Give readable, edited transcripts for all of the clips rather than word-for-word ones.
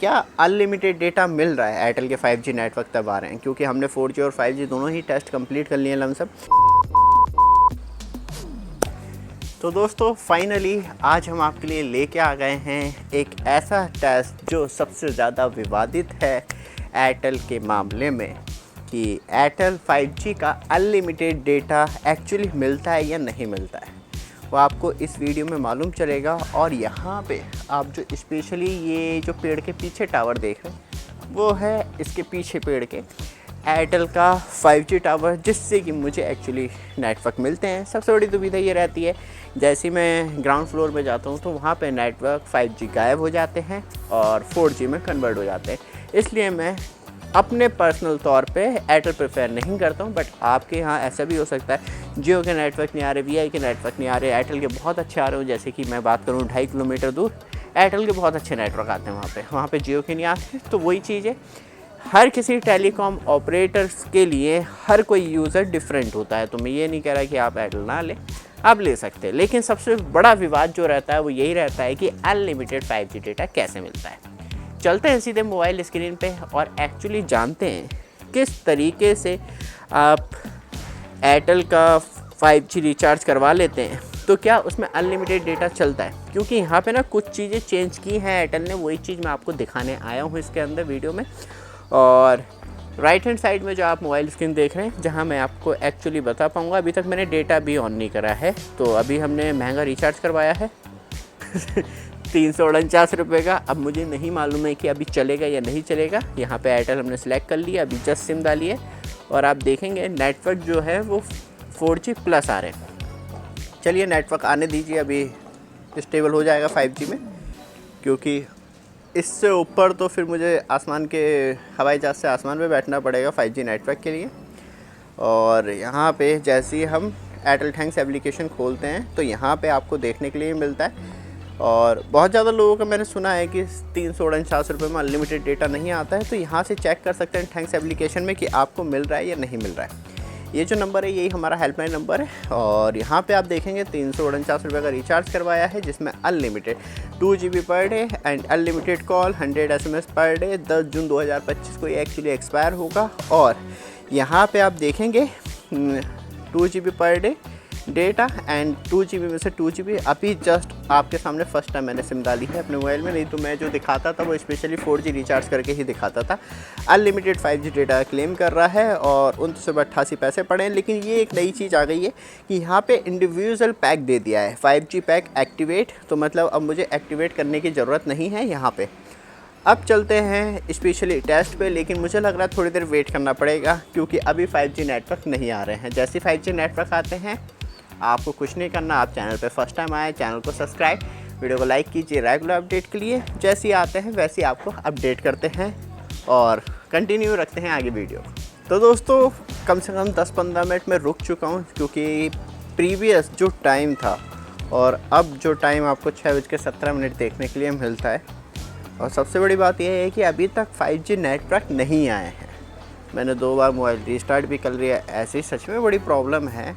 क्या unlimited data मिल रहा है एयरटेल के 5G नेटवर्क तब आ रहे हैं, क्योंकि हमने 4G और 5G दोनों ही टेस्ट कंप्लीट कर लिए हैं लमसम। तो दोस्तों फाइनली आज हम आपके लिए लेके आ गए हैं एक ऐसा टेस्ट जो सबसे ज़्यादा विवादित है एयरटेल के मामले में, कि एयरटेल 5G का अनलिमिटेड डेटा एक्चुअली मिलता है या नहीं मिलता है। वो आपको इस वीडियो में मालूम चलेगा। और यहाँ पे आप जो स्पेशली ये जो पेड़ के पीछे टावर देख रहे हैं वो है इसके पीछे पेड़ के एयरटेल का 5G टावर, जिससे कि मुझे एक्चुअली नेटवर्क मिलते हैं। सबसे बड़ी दुविधा ये रहती है, जैसे मैं ग्राउंड फ्लोर पे जाता हूँ तो वहाँ पे नेटवर्क 5G गायब हो जाते हैं और 4G में कन्वर्ट हो जाते हैं। इसलिए मैं अपने पर्सनल तौर पे एयरटेल प्रेफर नहीं करता हूँ। बट आपके यहाँ ऐसा भी हो सकता है जियो के नेटवर्क नहीं आ रहे, वीआई के नेटवर्क नहीं आ रहे, एयरटेल के बहुत अच्छे आ रहे हो। जैसे कि मैं बात करूँ 2.5 किलोमीटर दूर एयरटेल के बहुत अच्छे नेटवर्क आते हैं, वहाँ पे जियो के नहीं आते। तो वही चीज़ है, हर किसी टेलीकॉम ऑपरेटर्स के लिए हर कोई यूज़र डिफरेंट होता है। तो मैं ये नहीं कह रहा कि आप एयरटेल ना लें, आप ले सकते हैं। लेकिन सबसे बड़ा विवाद जो रहता है वो यही रहता है कि अनलिमिटेड 5G डेटा कैसे मिलता है। चलते हैं सीधे मोबाइल स्क्रीन पे और एक्चुअली जानते हैं किस तरीके से आप एयरटेल का 5G रिचार्ज करवा लेते हैं तो क्या उसमें अनलिमिटेड डेटा चलता है। क्योंकि यहाँ पे ना कुछ चीज़ें चेंज की हैं एयरटेल ने, वही चीज़ मैं आपको दिखाने आया हूँ इसके अंदर वीडियो में। और राइट हैंड साइड में जो आप मोबाइल स्क्रीन देख रहे हैं, जहाँ मैं आपको एक्चुअली बता पाऊँगा। अभी तक मैंने डेटा भी ऑन नहीं करा है, तो अभी हमने महंगा रिचार्ज करवाया है 349 रुपये का। अब मुझे नहीं मालूम है कि अभी चलेगा या नहीं चलेगा। यहाँ पे एयरटेल हमने सेलेक्ट कर लिया, अभी जस्ट सिम डाली है और आप देखेंगे नेटवर्क जो है वो 4G प्लस आ रहे हैं। चलिए नेटवर्क आने दीजिए, अभी स्टेबल हो जाएगा 5G में, क्योंकि इससे ऊपर तो फिर मुझे आसमान के हवाई जहाज़ से आसमान पे बैठना पड़ेगा 5G नेटवर्क के लिए। और यहाँ पे जैसे ही हम एयरटेल थैंक्स एप्लीकेशन खोलते हैं तो यहाँ पे आपको देखने के लिए मिलता है। और बहुत ज़्यादा लोगों का मैंने सुना है कि 349 रुपये में अनलिमिटेड डेटा नहीं आता है। तो यहाँ से चेक कर सकते हैं थैंक्स एप्लीकेशन में कि आपको मिल रहा है या नहीं मिल रहा है। ये जो नंबर है यही हमारा हेल्पलाइन नंबर है। और यहाँ पे आप देखेंगे 349 रुपये का रिचार्ज करवाया है, जिसमें unlimited 2 GB per day and unlimited call 100 SMS per day. 10 जून 2025 को ये एक्चुअली एक्सपायर होगा। और यहाँ पे आप देखेंगे 2 GB per day data and 2 GB में से 2 GB अभी जस्ट आपके सामने फर्स्ट टाइम मैंने सिम डाली है अपने मोबाइल में। नहीं तो मैं जो दिखाता था वो स्पेशली 4G रिचार्ज करके ही दिखाता था। अनलिमिटेड 5G डेटा क्लेम कर रहा है और 2988 पैसे पड़े हैं। लेकिन ये एक नई चीज़ आ गई है कि यहाँ पे इंडिविजुअल पैक दे दिया है, 5G पैक एक्टिवेट। तो मतलब अब मुझे एक्टिवेट करने की ज़रूरत नहीं है यहाँ पर। अब चलते हैं स्पेशली टेस्ट पे, लेकिन मुझे लग रहा है थोड़ी देर वेट करना पड़ेगा, क्योंकि अभी 5G नेटवर्क नहीं आ रहे हैं। जैसे 5G नेटवर्क आते हैं आपको कुछ नहीं करना, आप चैनल पे फर्स्ट टाइम आए चैनल को सब्सक्राइब, वीडियो को लाइक कीजिए रेगुलर अपडेट के लिए। जैसे ही आते हैं वैसे ही आपको अपडेट करते हैं और कंटिन्यू रखते हैं आगे वीडियो। तो दोस्तों कम से कम 10-15 मिनट में रुक चुका हूँ, क्योंकि प्रीवियस जो टाइम था और अब जो टाइम आपको 6:17 देखने के लिए मिलता है। और सबसे बड़ी बात यह है कि अभी तक 5G नेटवर्क नहीं आए हैं। मैंने 2 बार मोबाइल रिस्टार्ट भी कर लिया। ऐसी सच में बड़ी प्रॉब्लम है,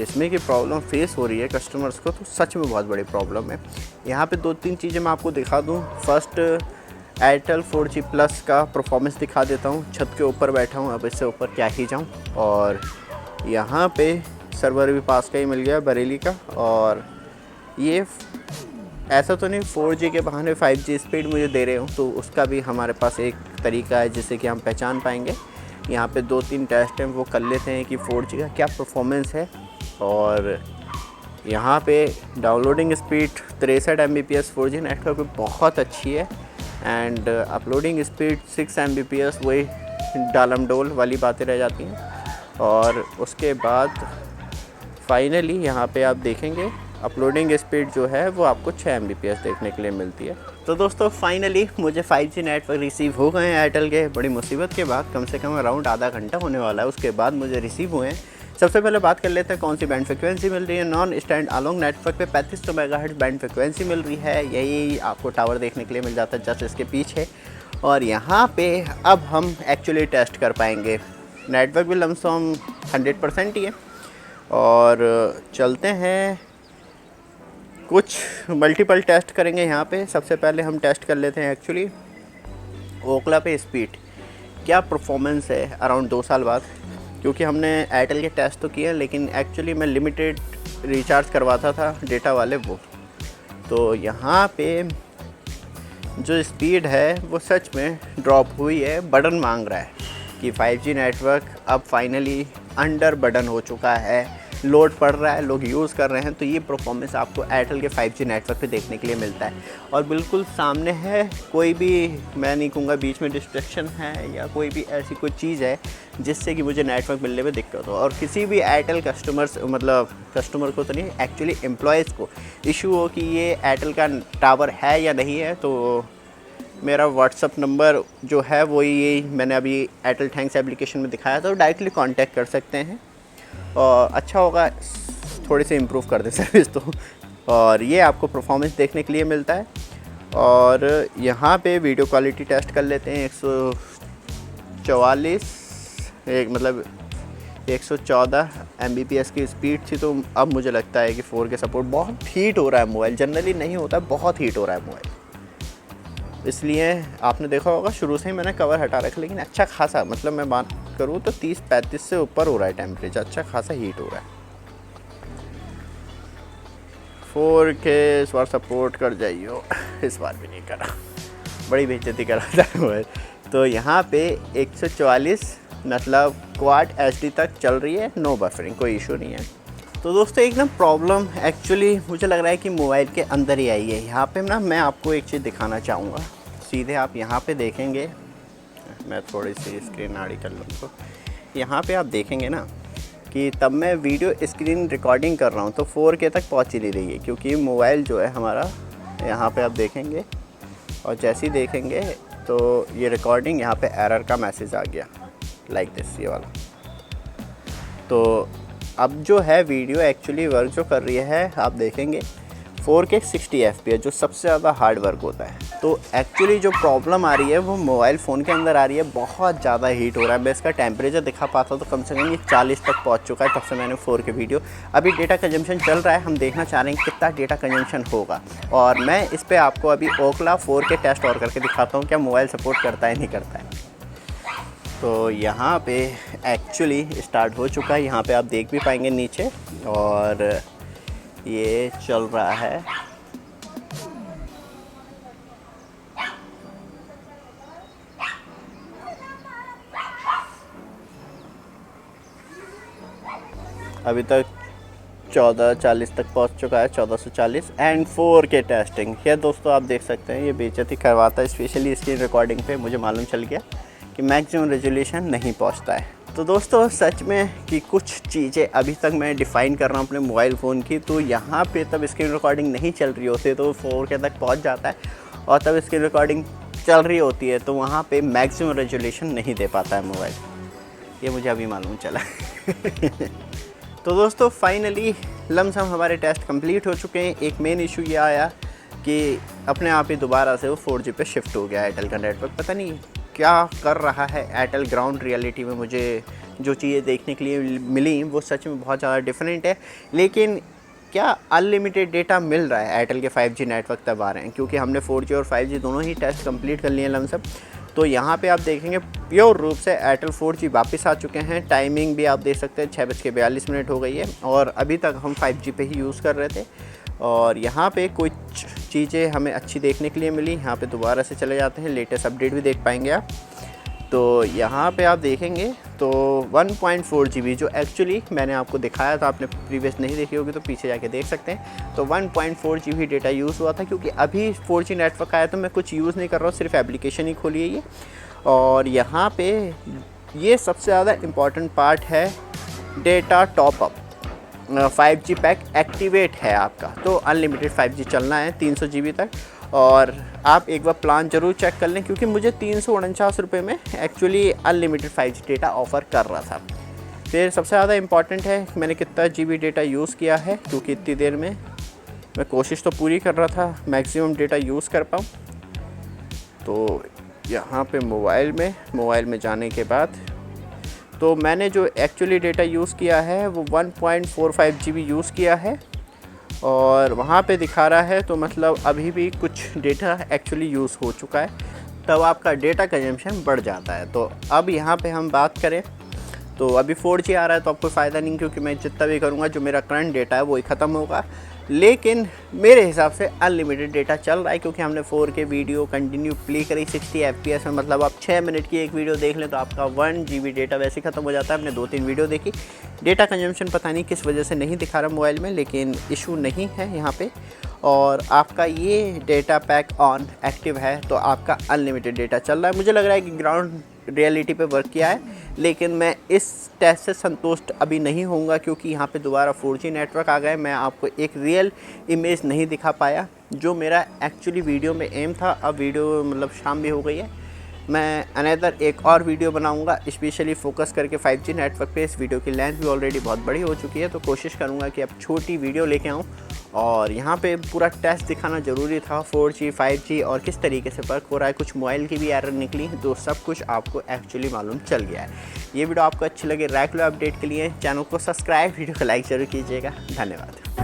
इसमें कि प्रॉब्लम फेस हो रही है कस्टमर्स को, तो सच में बहुत बड़ी प्रॉब्लम है। यहाँ पे 2-3 चीज़ें मैं आपको दिखा दूँ। फर्स्ट एयरटेल 4G प्लस का परफॉर्मेंस दिखा देता हूँ। छत के ऊपर बैठा हूँ, अब इससे ऊपर क्या ही जाऊँ। और यहाँ पे सर्वर भी पास का ही मिल गया बरेली का। और ये ऐसा तो नहीं 4G के बहाने 5G स्पीड मुझे दे रहे हो, तो उसका भी हमारे पास एक तरीका है जिससे कि हम पहचान पाएंगे। यहाँ पे 2-3 टेस्ट हैं वो कर लेते हैं कि 4G का क्या परफॉर्मेंस है। और यहाँ पे downloading speed 63 Mbps 4G network पे बहुत अच्छी है। एंड अपलोडिंग स्पीड 6 Mbps, वही डालम डोल वाली बातें रह जाती हैं। और उसके बाद फाइनली यहाँ पे आप देखेंगे अपलोडिंग स्पीड जो है वो आपको 6 Mbps देखने के लिए मिलती है। तो दोस्तों फाइनली मुझे 5G नेटवर्क रिसीव हो गए हैं एयरटेल के। बड़ी मुसीबत के बाद, कम से कम अराउंड आधा घंटा होने वाला है उसके बाद मुझे रिसीव हुए हैं। सबसे पहले बात कर लेते हैं कौन सी बैंड फ्रिक्वेंसी मिल रही है। नॉन स्टैंड अलोंग नेटवर्क पे 3500 मेगाहर्ट्ज़ बैंड फ्रिक्वेंसी मिल रही है। यही आपको टावर देखने के लिए मिल जाता है जस्ट इसके पीछे। और यहाँ पे अब हम एक्चुअली टेस्ट कर पाएंगे। नेटवर्क भी लमसम 100% ही है। और चलते हैं कुछ मल्टीपल टेस्ट करेंगे यहाँ पे। सबसे पहले हम टेस्ट कर लेते हैं एक्चुअली ओखला पे स्पीड क्या परफॉर्मेंस है अराउंड 2 साल बाद, क्योंकि हमने एयरटेल के टेस्ट तो किए लेकिन एक्चुअली मैं लिमिटेड रिचार्ज करवाता था डेटा वाले वो। तो यहाँ पे जो स्पीड है वो सच में ड्रॉप हुई है, बटन मांग रहा है कि 5G नेटवर्क अब फाइनली अंडर बटन हो चुका है, लोड पड़ रहा है, लोग यूज़ कर रहे हैं। तो ये परफॉर्मेंस आपको एयरटेल के 5G नेटवर्क पे देखने के लिए मिलता है और बिल्कुल सामने है, कोई भी मैं नहीं कहूँगा बीच में डिस्ट्रैक्शन है या कोई भी ऐसी कोई चीज़ है जिससे कि मुझे नेटवर्क मिलने में दिक्कत हो। और किसी भी एयरटेल कस्टमर को तो नहीं, एक्चुअली एम्प्लॉयज़ को इशू हो कि ये एयरटेल का टावर है या नहीं है, तो मेरा व्हाट्सअप नंबर जो है वो यही मैंने अभी एयरटेल थैंक्स एप्लीकेशन में दिखाया था, तो डायरेक्टली कांटेक्ट कर सकते हैं और अच्छा होगा थोड़ी सी इम्प्रूव कर दें सर्विस तो। और ये आपको परफॉर्मेंस देखने के लिए मिलता है। और यहाँ पे वीडियो क्वालिटी टेस्ट कर लेते हैं। 114 Mbps की स्पीड थी, तो अब मुझे लगता है कि 4K सपोर्ट। बहुत हीट हो रहा है मोबाइल, जनरली नहीं होता, बहुत हीट हो रहा है मोबाइल, इसलिए आपने देखा होगा शुरू से ही मैंने कवर हटा रखा, लेकिन अच्छा खासा, मतलब मैं बात करूँ तो 30-35 से ऊपर हो रहा है टेम्परेचर, अच्छा खासा हीट हो रहा है। 4K इस बार सपोर्ट कर जाइए, इस बार भी नहीं करा, बड़ी बेइज्जती करा था मोबाइल। तो यहाँ पे 144 मतलब क्वाड HD तक चल रही है, नो बफरिंग, कोई इशू नहीं है। तो दोस्तों एक ना प्रॉब्लम एक्चुअली मुझे लग रहा है कि मोबाइल के अंदर ही आई है। यहाँ पे ना मैं आपको एक चीज़ दिखाना चाहूँगा, सीधे आप यहाँ पे देखेंगे, मैं थोड़ी सी स्क्रीन आड़ी कर लूँ तो यहाँ पे आप देखेंगे ना कि तब मैं वीडियो स्क्रीन रिकॉर्डिंग कर रहा हूँ तो 4K तक पहुँच ही नहीं रही है, क्योंकि मोबाइल जो है हमारा, यहाँ पे आप देखेंगे और जैसे ही देखेंगे तो ये रिकॉर्डिंग, यहाँ पे एरर का मैसेज आ गया लाइक दिस, ये वाला। तो अब जो है वीडियो एक्चुअली वर्क जो कर रही है, आप देखेंगे 4K 60 FPS, जो सबसे ज़्यादा हार्ड वर्क होता है। तो एक्चुअली जो प्रॉब्लम आ रही है वो मोबाइल फ़ोन के अंदर आ रही है, बहुत ज़्यादा हीट हो रहा है। मैं इसका टेम्परेचर दिखा पाता तो कम से कम ये 40 तक पहुंच चुका है तब से मैंने 4K वीडियो। अभी डेटा कंजम्पशन चल रहा है, हम देखना चाह रहे हैं कितना डेटा कंजम्पशन होगा, और मैं इस पर आपको अभी ओखला 4K टेस्ट और करके दिखाता हूँ क्या मोबाइल सपोर्ट करता है नहीं करता है। तो यहाँ पे एक्चुअली स्टार्ट हो चुका है, यहाँ पे आप देख भी पाएंगे नीचे, और ये चल रहा है। अभी तक 1440 तक पहुंच चुका है, 1440 एंड 4K टेस्टिंग। ये दोस्तों आप देख सकते हैं, ये बेइज्जती करवाता है, स्पेशली स्क्रीन रिकॉर्डिंग पे मुझे मालूम चल गया कि मैक्सिमम रेजोल्यूशन नहीं पहुंचता है। तो दोस्तों सच में कि कुछ चीज़ें अभी तक मैं डिफ़ाइन कर रहा हूँ अपने मोबाइल फ़ोन की, तो यहाँ पे तब स्क्रीन रिकॉर्डिंग नहीं चल रही होती तो 4K तक पहुँच जाता है, और तब स्क्रीन रिकॉर्डिंग चल रही होती है तो वहाँ पे मैक्सिमम रेजोल्यूशन नहीं दे पाता है मोबाइल, ये मुझे अभी मालूम चला। तो दोस्तों फाइनली लमसम हमारे टेस्ट कंप्लीट हो चुके हैं। एक मेन इशू ये आया कि अपने आप ही दोबारा से वो 4G पे शिफ्ट हो गया एयरटेल का नेटवर्क, पता नहीं क्या कर रहा है एयरटेल। ग्राउंड रियलिटी में मुझे जो चीज़ें देखने के लिए मिली वो सच में बहुत ज़्यादा डिफरेंट है, लेकिन क्या अनलिमिटेड डेटा मिल रहा है एयरटेल के 5G नेटवर्क तब आ रहे हैं, क्योंकि हमने 4G और 5G दोनों ही टेस्ट कंप्लीट कर लिए लमसम। तो यहाँ पे आप देखेंगे प्योर रूप से एयरटेल 4G वापस आ चुके हैं। टाइमिंग भी आप देख सकते हैं 6:42 हो गई है, और अभी तक हम 5G पे ही यूज़ कर रहे थे। और यहाँ पे कुछ चीज़ें हमें अच्छी देखने के लिए मिली। यहाँ पे दोबारा से चले जाते हैं, लेटेस्ट अपडेट भी देख पाएंगे आप। तो यहाँ पे आप देखेंगे तो 1.4 GB जो एक्चुअली मैंने आपको दिखाया था, आपने प्रीवियस नहीं देखी होगी तो पीछे जाके देख सकते हैं। तो 1.4 GB डेटा यूज़ हुआ था, क्योंकि अभी 4G नेटवर्क आया तो मैं कुछ यूज़ नहीं कर रहा हूँ, सिर्फ एप्लीकेशन ही खोली है ये। और यहाँ पे ये सबसे ज़्यादा इम्पॉर्टेंट पार्ट है, data top up. 5G pack activate है आपका, तो अनलिमिटेड 5G चलना है 300 GB तक। और आप एक बार प्लान ज़रूर चेक कर लें, क्योंकि मुझे 349 रुपये में actually unlimited 5G data offer कर रहा था। फिर सबसे ज़्यादा इम्पॉर्टेंट है मैंने कितना GB डेटा यूज़ किया है, क्योंकि इतनी देर में मैं कोशिश तो पूरी कर रहा था मैक्सिमम डेटा यूज़ कर पाऊँ। तो यहाँ पे मोबाइल में जाने के बाद तो मैंने जो एक्चुअली डेटा यूज़ किया है वो 1.45 GB यूज़ किया है, और वहाँ पे दिखा रहा है तो मतलब अभी भी कुछ डेटा एक्चुअली यूज़ हो चुका है। तब आपका डेटा कंजम्पशन बढ़ जाता है। तो अब यहाँ पे हम बात करें तो अभी 4G आ रहा है तो आपको फ़ायदा नहीं, क्योंकि मैं जितना भी करूँगा जो मेरा करंट डेटा है वही ख़त्म होगा। लेकिन मेरे हिसाब से अनलिमिटेड डेटा चल रहा है, क्योंकि हमने 4K वीडियो कंटिन्यू प्ले करी 60 FPS में। मतलब आप 6 मिनट की एक वीडियो देख लें तो आपका 1 GB डेटा वैसे ख़त्म हो जाता है। हमने 2-3 वीडियो देखी। डेटा कंजम्पशन पता नहीं किस वजह से नहीं दिखा रहा मोबाइल में, लेकिन इशू नहीं है यहाँ पे। और आपका ये डेटा पैक ऑन एक्टिव है तो आपका अनलिमिटेड डेटा चल रहा है। मुझे लग रहा है कि ग्राउंड रियलिटी पे वर्क किया है, लेकिन मैं इस टेस्ट से संतुष्ट अभी नहीं होऊंगा, क्योंकि यहाँ पे दोबारा 4G नेटवर्क आ गए। मैं आपको एक रियल इमेज नहीं दिखा पाया जो मेरा एक्चुअली वीडियो में एम था। अब वीडियो मतलब शाम भी हो गई है, मैं अनदर एक और वीडियो बनाऊंगा स्पेशली फोकस करके 5G नेटवर्क पे। इस वीडियो की लेंथ भी ऑलरेडी बहुत बड़ी हो चुकी है, तो कोशिश करूंगा कि अब छोटी वीडियो लेके आऊँ। और यहाँ पे पूरा टेस्ट दिखाना ज़रूरी था 4G 5G और किस तरीके से फ़र्क हो रहा है। कुछ मोबाइल की भी एरर निकली, तो सब कुछ आपको एक्चुअली मालूम चल गया है। ये वीडियो आपको अच्छी लगे, रेगुलर अपडेट के लिए चैनल को सब्सक्राइब, वीडियो को लाइक ज़रूर कीजिएगा। धन्यवाद।